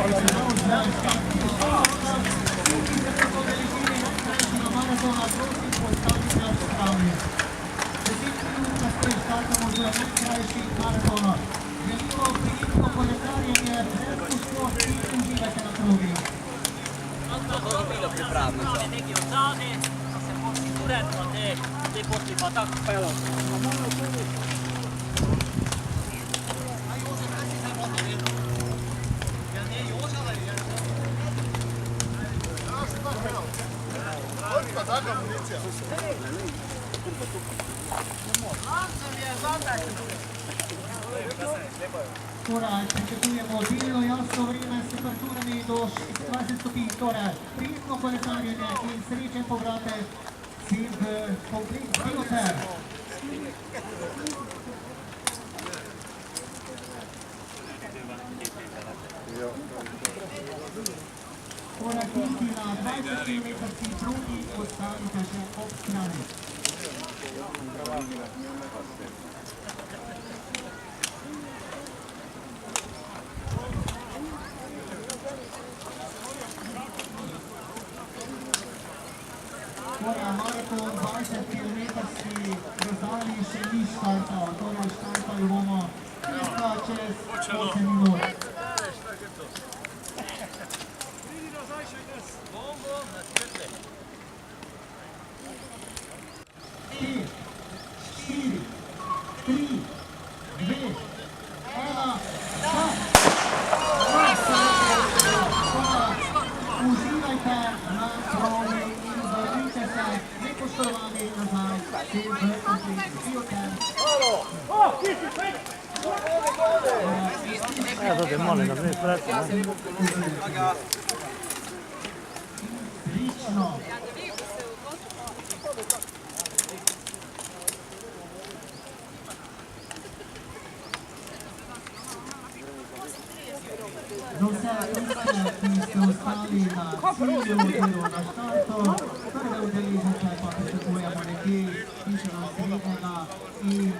Neki od zade, da se posti uredno, te posti pa tako pelo. Torej, pričakujemo delno jasno vreme s temperaturami do 26 stopinj. Torej, prijetno kolesarjenje in srečen povratek si v komplet Biloter. Torej, tisti na 20 km progi ostanite še ob strani. Torej, maraton 20 km razdalji še ni štartal, torej štartali bomo cirka čez 8 minut. Pet, 4, 3, 2, 1, start! Uživajte na progi in vrnite se nepoštovani nazaj v komplet Biloter. To molim, da bi pratio. Slično. Za vse tiste, ki ste ostali na cilju oziroma na štartu, prve udeležence pa pričakujemo nekje, pišemo srednjega in